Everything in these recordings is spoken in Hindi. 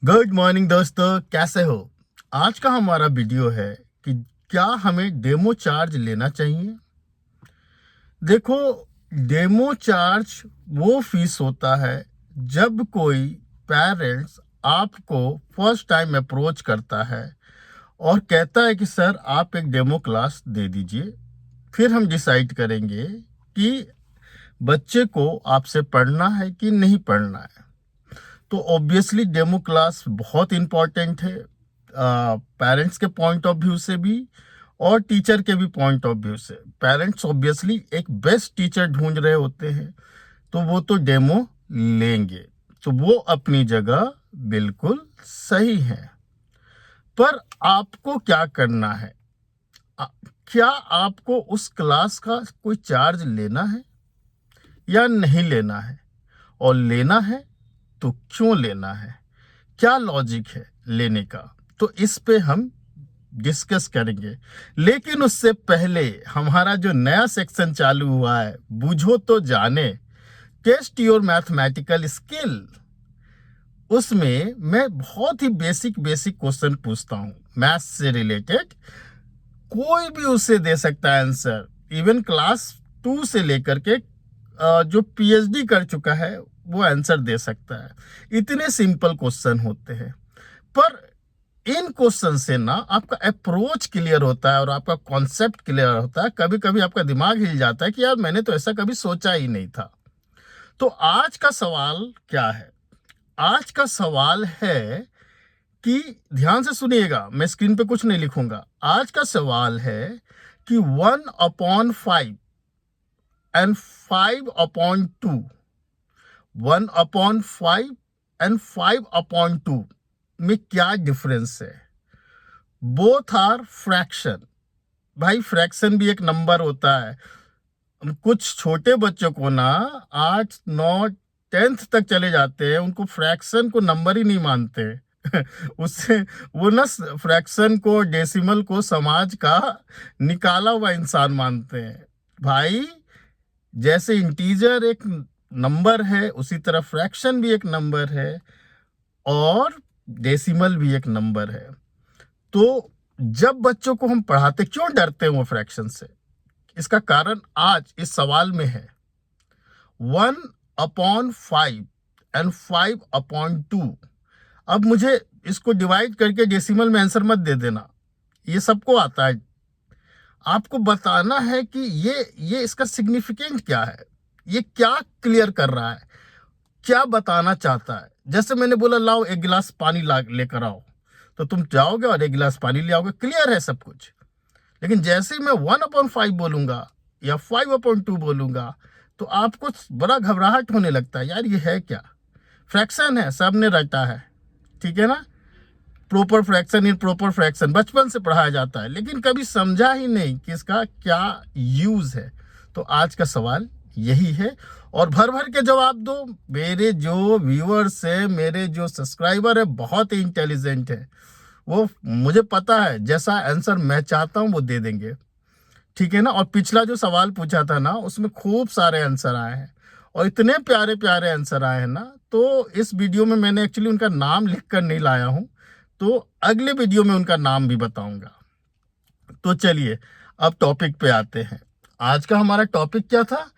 गुड मॉर्निंग दोस्तों, कैसे हो। आज का हमारा वीडियो है कि क्या हमें डेमो चार्ज लेना चाहिए। देखो, डेमो चार्ज वो फीस होता है जब कोई पेरेंट्स आपको फर्स्ट टाइम अप्रोच करता है और कहता है कि सर आप एक डेमो क्लास दे दीजिए, फिर हम डिसाइड करेंगे कि बच्चे को आपसे पढ़ना है कि नहीं पढ़ना है। तो ऑब्वियसली डेमो क्लास बहुत इम्पॉर्टेंट है, पेरेंट्स के पॉइंट ऑफ व्यू से भी और टीचर के भी पॉइंट ऑफ व्यू से। पेरेंट्स ऑब्वियसली एक बेस्ट टीचर ढूंढ रहे होते हैं, तो वो तो डेमो लेंगे, तो वो अपनी जगह बिल्कुल सही है। पर आपको क्या करना है? आ- क्या आपको उस क्लास का कोई चार्ज लेना है या नहीं लेना है? और लेना है तो क्यों लेना है? क्या लॉजिक है लेने का? तो इस पे हम डिस्कस करेंगे। लेकिन उससे पहले हमारा जो नया सेक्शन चालू हुआ है, बूझो तो जाने, टेस्ट योर मैथमेटिकल स्किल, उसमें मैं बहुत ही बेसिक बेसिक क्वेश्चन पूछता हूँ मैथ्स से रिलेटेड। कोई भी उससे दे सकता है आंसर, इवन क्लास 2 से लेकर के जो पीएचडी कर चुका है वो आंसर दे सकता है। इतने सिंपल क्वेश्चन होते हैं। पर इन क्वेश्चन से ना आपका अप्रोच क्लियर होता है और आपका कॉन्सेप्ट क्लियर होता है। कभी कभी आपका दिमाग हिल जाता है कि यार मैंने तो ऐसा कभी सोचा ही नहीं था। तो आज का सवाल क्या है? आज का सवाल है कि, ध्यान से सुनिएगा, मैं स्क्रीन पे कुछ नहीं लिखूंगा। आज का सवाल है कि 1/5 एंड 5/2, 1/5 एंड 5/2 में क्या डिफरेंस है? Both are fraction. भाई, फ्रैक्शन भी एक नंबर होता है। कुछ छोटे बच्चों को ना 8 9 10th तक चले जाते हैं, उनको फ्रैक्शन को नंबर ही नहीं मानते। उससे वो ना फ्रैक्शन को, डेसिमल को समाज का निकाला हुआ इंसान मानते हैं। भाई, जैसे इंटीजर एक नंबर है, उसी तरह फ्रैक्शन भी एक नंबर है और डेसिमल भी एक नंबर है। तो जब बच्चों को हम पढ़ाते, क्यों डरते हैं वो फ्रैक्शन से? इसका कारण आज इस सवाल में है। 1/5 एंड 5/2। अब मुझे इसको डिवाइड करके डेसिमल में आंसर मत दे देना, ये सबको आता है। आपको बताना है कि ये इसका सिग्निफिकेंट क्या है, ये क्या क्लियर कर रहा है, क्या बताना चाहता है। जैसे मैंने बोला लाओ एक गिलास पानी ला लेकर आओ, तो तुम जाओगे और एक गिलास पानी ले आओगे, क्लियर है सब कुछ। लेकिन जैसे ही मैं 1/5 बोलूंगा या 5/2 बोलूंगा, तो आपको बड़ा घबराहट होने लगता है, यार ये है क्या? फ्रैक्शन है, सबने रटा है, ठीक है ना। Proper fraction, in proper fraction बचपन से पढ़ाया जाता है, लेकिन कभी समझा ही नहीं कि इसका क्या यूज है। तो आज का सवाल यही है, और भर भर के जवाब दो। मेरे जो व्यूअर्स है, मेरे जो सब्सक्राइबर है, बहुत ही इंटेलिजेंट है। वो, मुझे पता है जैसा आंसर मैं चाहता हूं वो दे देंगे, ठीक है ना। और पिछला जो सवाल पूछा था ना, उसमें खूब सारे आंसर आए हैं और इतने प्यारे प्यारे आंसर आए हैं ना। तो इस वीडियो में मैंने एक्चुअली उनका नाम लिख कर नहीं लाया हूं, तो अगले वीडियो में उनका नाम भी बताऊंगा। तो चलिए अब टॉपिक पे आते हैं। आज का हमारा टॉपिक क्या था?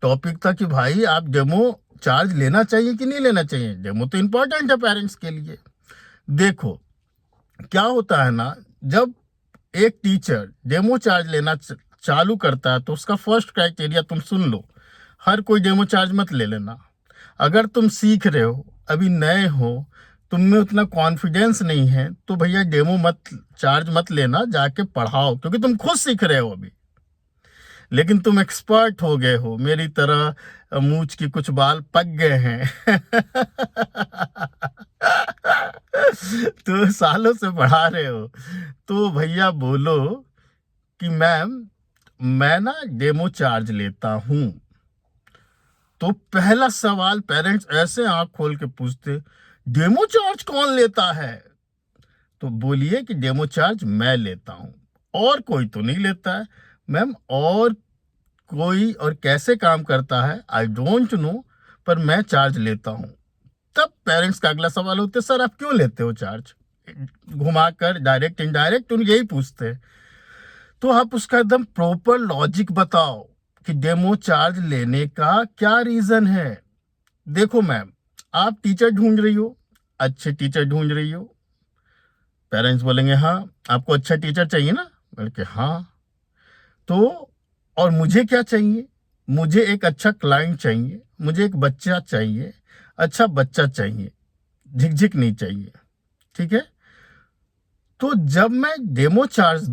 टॉपिक था कि भाई आप डेमो चार्ज लेना चाहिए कि नहीं लेना चाहिए। डेमो तो इंपॉर्टेंट है पेरेंट्स के लिए। देखो, क्या होता है ना, जब एक टीचर डेमो चार्ज लेना चालू करता है, तो उसका फर्स्ट क्राइटेरिया तुम सुन लो। हर कोई डेमो चार्ज मत ले लेना। अगर तुम सीख रहे हो, अभी नए हो, तुम में उतना कॉन्फिडेंस नहीं है, तो भैया डेमो मत चार्ज मत लेना, जाके पढ़ाओ, क्योंकि तुम खुद सीख रहे हो अभी। लेकिन तुम एक्सपर्ट हो गए हो मेरी तरह, मूंछ की कुछ बाल पक गए हैं। तो सालों से पढ़ा रहे हो, तो भैया बोलो कि मैम मैं ना डेमो चार्ज लेता हूं। तो पहला सवाल पेरेंट्स ऐसे आंख खोल के पूछते, डेमो चार्ज कौन लेता है? तो बोलिए कि डेमो चार्ज मैं लेता हूं, और कोई तो नहीं लेता है। मैम, और कोई और कैसे काम करता है आई डोंट नो, पर मैं चार्ज लेता हूं। तब पेरेंट्स का अगला सवाल होता है, सर आप क्यों लेते हो चार्ज? घुमाकर डायरेक्ट इनडायरेक्ट उन यही पूछते हैं। तो आप उसका एकदम प्रॉपर लॉजिक बताओ कि डेमो चार्ज लेने का क्या रीजन है। देखो मैम, आप टीचर ढूंढ रही हो, अच्छे टीचर ढूंढ रही हो। पेरेंट्स बोलेंगे हाँ आपको अच्छा टीचर चाहिए ना, बोल के हाँ। तो और मुझे क्या चाहिए? मुझे एक अच्छा क्लाइंट चाहिए, मुझे एक बच्चा चाहिए, अच्छा बच्चा चाहिए, झिकझिक नहीं चाहिए। ठीक है। तो जब मैं डेमो चार्ज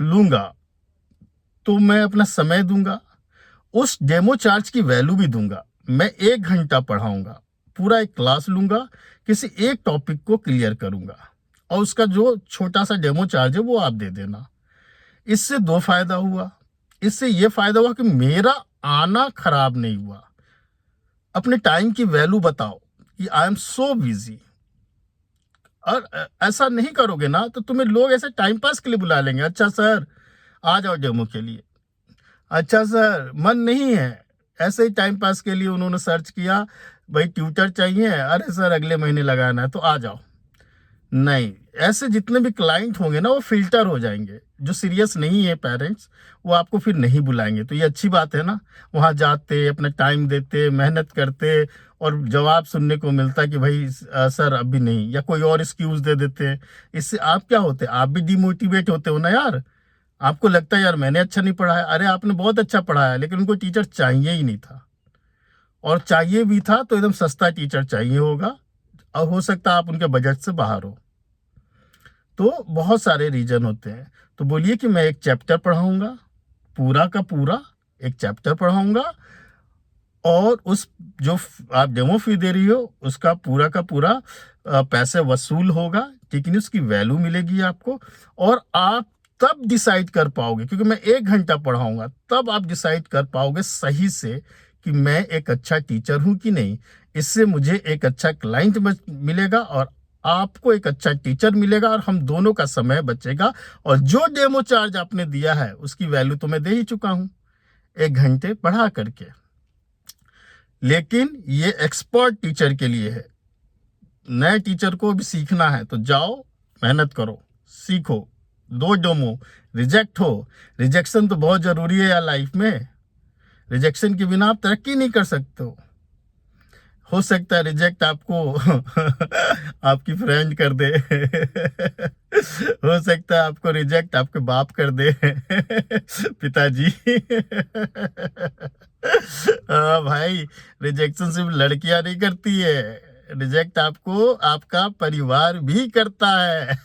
लूंगा तो मैं अपना समय दूंगा, उस डेमो चार्ज की वैल्यू भी दूंगा। मैं 1 घंटा पढ़ाऊंगा, पूरा एक क्लास लूंगा, किसी एक टॉपिक को क्लियर करूंगा, और उसका जो छोटा सा डेमो चार्ज है वो आप दे देना। इससे 2 फायदा हुआ। इससे ये फायदा हुआ कि मेरा आना खराब नहीं हुआ। अपने टाइम की वैल्यू बताओ कि आई एम सो बिजी। और ऐसा नहीं करोगे ना तो तुम्हें लोग ऐसे टाइम पास के लिए बुला लेंगे, अच्छा सर आ जाओ डेमो के लिए, अच्छा सर मन नहीं है, ऐसे ही टाइम पास के लिए उन्होंने सर्च किया, भाई ट्यूटर चाहिए, अरे सर अगले महीने लगाना है तो आ जाओ। नहीं, ऐसे जितने भी क्लाइंट होंगे ना वो फिल्टर हो जाएंगे। जो सीरियस नहीं है पेरेंट्स वो आपको फिर नहीं बुलाएंगे। तो ये अच्छी बात है ना, वहाँ जाते अपना टाइम देते मेहनत करते और जवाब सुनने को मिलता कि भाई सर अभी नहीं, या कोई और एक्सक्यूज दे देते हैं। इससे आप क्या होते, आप भी डिमोटिवेट होते हो ना यार। आपको लगता है यार मैंने अच्छा नहीं पढ़ाया, अरे आपने बहुत अच्छा पढ़ाया लेकिन उनको टीचर चाहिए ही नहीं था, और चाहिए भी था तो एकदम सस्ता टीचर चाहिए होगा, और हो सकता है आप उनके बजट से बाहर हो। तो बहुत सारे रीजन होते हैं। तो बोलिए कि मैं एक चैप्टर पढ़ाऊंगा, पूरा का पूरा एक चैप्टर पढ़ाऊंगा, और उस जो आप डेमो फी दे रही हो उसका पूरा का पूरा पैसे वसूल होगा, ठीक है, उसकी वैल्यू मिलेगी आपको। और आप तब डिसाइड कर पाओगे, क्योंकि मैं 1 घंटा पढ़ाऊंगा, तब आप डिसाइड कर पाओगे सही से कि मैं एक अच्छा टीचर हूं कि नहीं। इससे मुझे एक अच्छा क्लाइंट मिलेगा और आपको एक अच्छा टीचर मिलेगा, और हम दोनों का समय बचेगा। और जो डेमो चार्ज आपने दिया है उसकी वैल्यू तो मैं दे ही चुका हूं 1 घंटे पढ़ा करके। लेकिन ये एक्सपर्ट टीचर के लिए है। नए टीचर को भी सीखना है तो जाओ, मेहनत करो, सीखो, दो डेमो, रिजेक्ट हो। रिजेक्शन तो बहुत जरूरी है यार लाइफ में। रिजेक्शन के बिना आप तरक्की नहीं कर सकते हो सकता है रिजेक्ट आपको आपकी फ्रेंड कर दे हो सकता है आपको रिजेक्ट आपके बाप कर दे पिताजी भाई, रिजेक्शन सिर्फ लड़कियां नहीं करती है, रिजेक्ट आपको आपका परिवार भी करता है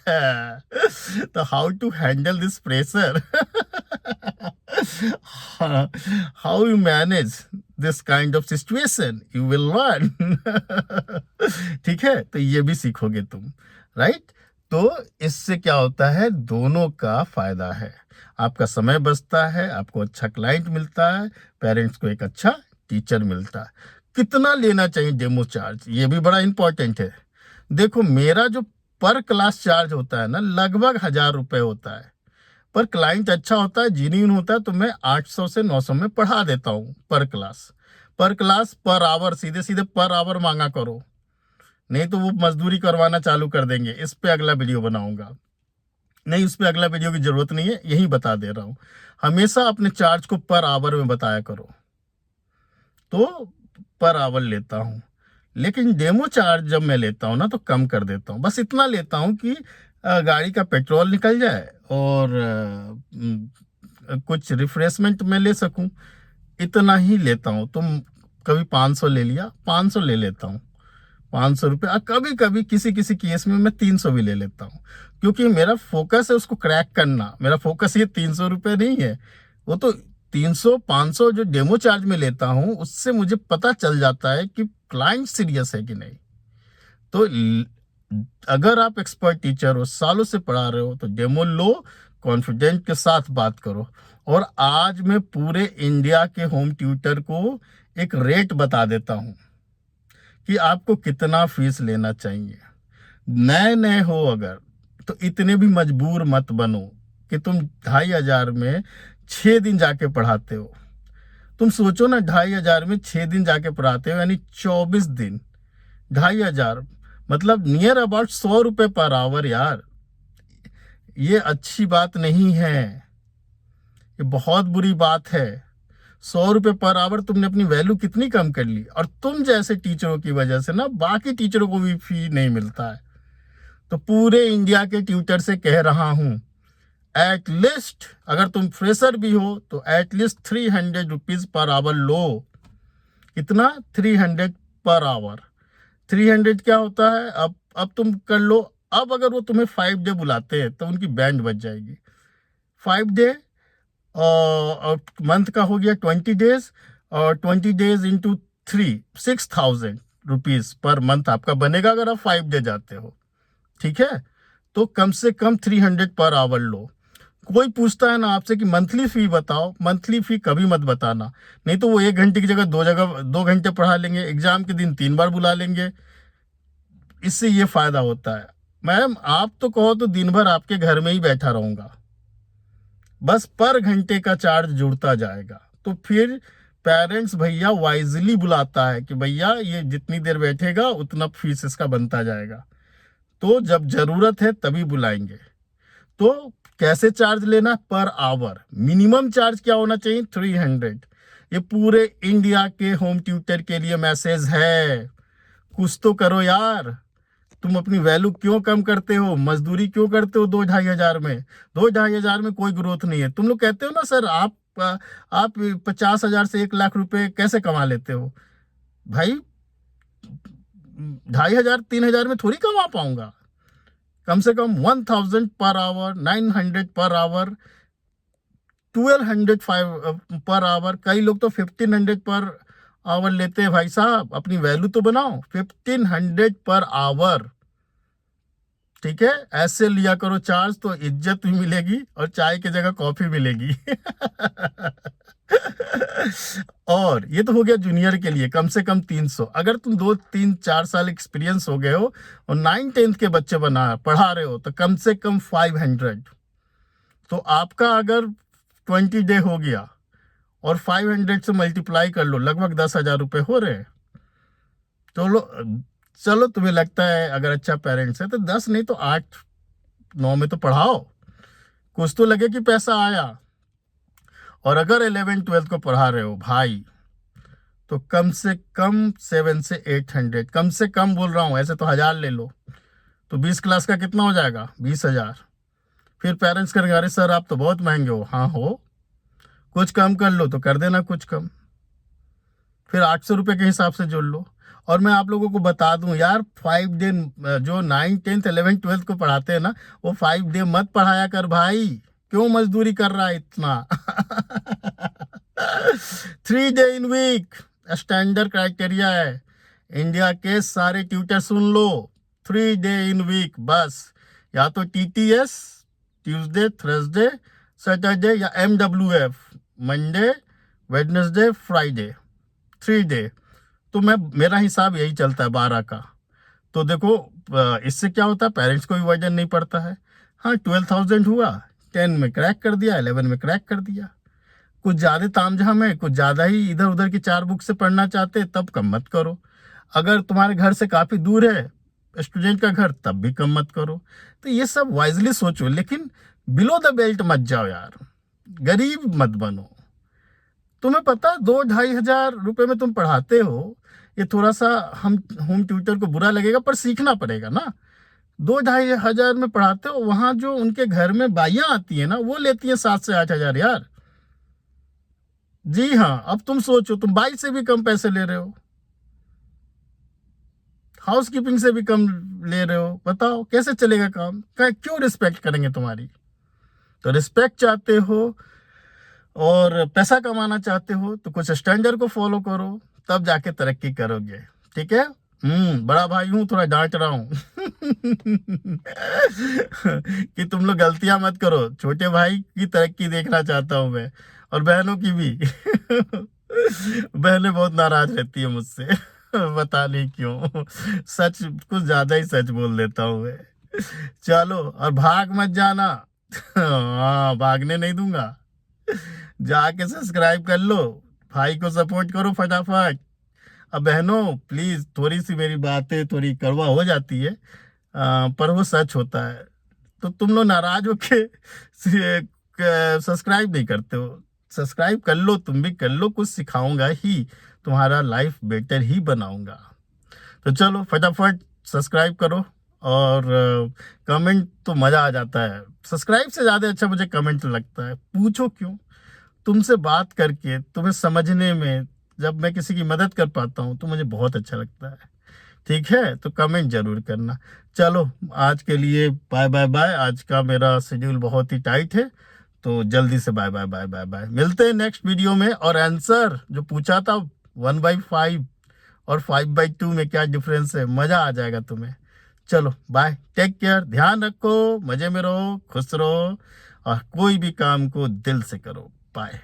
तो how to handle this pressure how you manage this kind of situation you will learn ठीक है, तो ये भी सीखोगे तुम, राइट। तो इससे क्या होता है, दोनों का फायदा है। आपका समय बचता है, आपको अच्छा क्लाइंट मिलता है, पेरेंट्स को एक अच्छा टीचर मिलता है। कितना लेना चाहिए डेमो चार्ज, ये भी बड़ा इंपॉर्टेंट है। देखो मेरा जो पर क्लास चार्ज होता है ना, लगभग 1,000 रुपए होता है। पर क्लाइंट अच्छा होता है, जेन्युइन होता है, तो मैं 800 से 900 में पढ़ा देता हूँ पर क्लास। पर आवर, सीधे सीधे पर आवर मांगा करो, नहीं तो वो मजदूरी करवाना चालू कर देंगे। इस पे अगला वीडियो बनाऊंगा, नहीं उस पे अगला वीडियो की जरूरत नहीं है, यही बता दे रहा हूँ। हमेशा अपने चार्ज को पर आवर में बताया करो। तो पर आवर लेता हूँ, लेकिन डेमो चार्ज जब मैं लेता हूँ ना तो कम कर देता हूँ। बस इतना लेता हूँ कि गाड़ी का पेट्रोल निकल जाए और कुछ रिफ्रेशमेंट में ले सकूं, इतना ही लेता हूँ। तुम कभी 500 ले लिया, 500 ले लेता हूँ, 500 रुपये। और कभी कभी किसी किसी केस में मैं 300 भी ले लेता हूँ, क्योंकि मेरा फोकस है उसको क्रैक करना। मेरा फोकस ये 300 रुपये नहीं है, वो तो 300 500 जो डेमो चार्ज में लेता हूँ उससे मुझे पता चल जाता है कि क्लाइंट सीरियस है कि नहीं। तो अगर आप एक्सपर्ट टीचर हो, सालों से पढ़ा रहे हो, तो डेमो लो, कॉन्फिडेंट के साथ बात करो। और आज मैं पूरे इंडिया के होम ट्यूटर को एक रेट बता देता हूं कि आपको कितना फीस लेना चाहिए। नए नए हो अगर, तो इतने भी मजबूर मत बनो कि तुम 2,500 में 6 दिन जाके पढ़ाते हो। तुम सोचो ना, 2,500 में 6 दिन जाके पढ़ाते हो, यानी 24 दिन, 2,500, मतलब नियर अबाउट 100 रुपये पर आवर यार। ये अच्छी बात नहीं है, ये बहुत बुरी बात है। 100 रुपये पर आवर तुमने अपनी वैल्यू कितनी कम कर ली, और तुम जैसे टीचरों की वजह से ना बाकी टीचरों को भी फी नहीं मिलता है। तो पूरे इंडिया के ट्यूटर से कह रहा हूं, एटलीस्ट अगर तुम फ्रेशर भी हो तो एटलीस्ट 300 रुपीज पर आवर लो। कितना? 300 पर आवर। 300 क्या होता है? अब तुम कर लो। अब अगर वो तुम्हें 5 डे बुलाते हैं तो उनकी बैंड बच जाएगी। 5 डे और मंथ का हो गया 20 डेज, और 20 days into 6,000 rupees per month आपका बनेगा अगर आप 5 डे जाते हो। ठीक है, तो कम से कम 300 पर आवर लो। कोई पूछता है ना आपसे कि मंथली फी बताओ, मंथली फी कभी मत बताना, नहीं तो वो 1 घंटे की जगह 2 घंटे पढ़ा लेंगे, एग्जाम के दिन 3 बार बुला लेंगे। इससे ये फायदा होता है। मैम आप तो कहो तो दिन भर आपके घर में ही बैठा रहूंगा, बस पर घंटे का चार्ज जुड़ता जाएगा। तो फिर पेरेंट्स भैया वाइजली बुलाता है कि भैया ये जितनी देर बैठेगा उतना फीस इसका बनता जाएगा, तो जब जरूरत है तभी बुलाएंगे। तो कैसे चार्ज लेना? Per hour. मिनिमम चार्ज क्या होना चाहिए? 300। ये पूरे इंडिया के होम ट्यूटर के लिए मैसेज है। कुछ तो करो यार। तुम अपनी वैल्यू क्यों कम करते हो? मजदूरी क्यों करते हो 2-2,500 में? 2-2,500 में कोई ग्रोथ नहीं है। तुम लोग कहते हो ना सर आप 50,000 से 1,00,000 रुपए कैसे कमा लेते हो? भाई 2,500-3,000 में थोड़ी कमा पाऊंगा। कम से कम 1,000 per hour, 900 per hour, 1,200 per hour. कई लोग तो 1,500 पर आवर लेते हैं। भाई साहब अपनी वैल्यू तो बनाओ। 1,500 पर आवर, ठीक है? ऐसे लिया करो चार्ज, तो इज्जत भी मिलेगी और चाय की जगह कॉफी मिलेगी। और ये तो हो गया जूनियर के लिए कम से कम 300। अगर तुम 2-3-4 साल एक्सपीरियंस हो गए हो और 9-10th के बच्चे पढ़ा रहे हो तो कम से कम 500। तो आपका अगर 20 डे हो गया और 500 से मल्टीप्लाई कर लो, लगभग 10,000 रुपये हो रहे हैं। तो चलो तुम्हें लगता है अगर अच्छा पेरेंट्स है तो 10 नहीं तो 8-9 में तो पढ़ाओ, कुछ तो लगे कि पैसा आया। और अगर 11-12 को पढ़ा रहे हो भाई तो कम से कम 7 से 800, कम से कम बोल रहा हूँ, ऐसे तो 1,000 ले लो। तो 20 क्लास का कितना हो जाएगा? 20,000। फिर पेरेंट्स करेंगे अरे सर आप तो बहुत महंगे हो। हाँ हो, कुछ कम कर लो तो कर देना कुछ कम। फिर 800 रुपये के हिसाब से जोड़ लो। और मैं आप लोगों को बता दूं यार, 5 डे जो 9-10th 11th 12th को पढ़ाते हैं ना, वो 5 डे मत पढ़ाया कर भाई। क्यों मजदूरी कर रहा है इतना? 3 day in week standard criteria है। इंडिया के सारे ट्यूटर सुन लो, 3 डे इन वीक बस। या तो TTS ट्यूसडे, थर्सडे, सैटरडे, या MWF Monday, Wednesday, Friday. 3 day. तो मेरा हिसाब यही चलता है 12 का। तो देखो इससे क्या होता है, पेरेंट्स को भी वर्डन नहीं पड़ता है। हाँ 12,000 हुआ, 10 में क्रैक कर दिया, 11 में क्रैक कर दिया। कुछ ज़्यादा तामझाम है, कुछ ज़्यादा ही इधर उधर की 4 बुक से पढ़ना चाहते हैं तब कम मत करो। अगर तुम्हारे घर से काफ़ी दूर है स्टूडेंट का घर तब भी कम मत करो। तो ये सब वाइजली सोचो, लेकिन बिलो द बेल्ट मत जाओ यार, गरीब मत बनो। तुम्हें पता 2-2,500 रुपये में तुम पढ़ाते हो, ये थोड़ा सा हम होम ट्यूटर को बुरा लगेगा पर सीखना पड़ेगा ना। 2-2,500 में पढ़ाते हो, वहां जो उनके घर में बाइयां आती है ना वो लेती है 7 से 8,000 यार। जी हाँ, अब तुम सोचो, तुम बाई से भी कम पैसे ले रहे हो, हाउस कीपिंग से भी कम ले रहे हो। बताओ कैसे चलेगा काम? क्यों रिस्पेक्ट करेंगे तुम्हारी? तो रिस्पेक्ट चाहते हो और पैसा कमाना चाहते हो तो कुछ स्टैंडर्ड को फॉलो करो, तब जाके तरक्की करोगे। ठीक है? बड़ा भाई हूं, थोड़ा डांट रहा हूं। कि तुम लोग गलतियां मत करो। छोटे भाई की तरक्की देखना चाहता हूं मैं, और बहनों की भी। बहनें बहुत नाराज रहती है मुझसे। पता नहीं क्यों, सच कुछ ज्यादा ही सच बोल देता हूं मैं। चलो, और भाग मत जाना। हाँ भागने नहीं दूंगा। जाके सब्सक्राइब कर लो, भाई को सपोर्ट करो फटाफट। अब बहनों प्लीज़, थोड़ी सी मेरी बातें थोड़ी कड़वा हो जाती है, पर वो सच होता है। तो तुम लोग नाराज होके सब्सक्राइब नहीं करते हो। सब्सक्राइब कर लो, तुम भी कर लो, कुछ सिखाऊंगा ही, तुम्हारा लाइफ बेटर ही बनाऊंगा। तो चलो फटाफट सब्सक्राइब करो, और कमेंट तो मज़ा आ जाता है। सब्सक्राइब से ज़्यादा अच्छा मुझे कमेंट लगता है। पूछो क्यों? तुमसे बात करके, तुम्हें समझने में, जब मैं किसी की मदद कर पाता हूँ तो मुझे बहुत अच्छा लगता है। ठीक है, तो कमेंट जरूर करना। चलो आज के लिए बाय बाय बाय। आज का मेरा शेड्यूल बहुत ही टाइट है, तो जल्दी से bye bye bye bye bye. मिलते हैं नेक्स्ट वीडियो में। और आंसर जो पूछा था 1/5 और 5/2 में क्या डिफरेंस है, मजा आ जाएगा तुम्हें। चलो बाय, टेक केयर, ध्यान रखो, मजे में रहो, खुश रहो, और कोई भी काम को दिल से करो। बाय।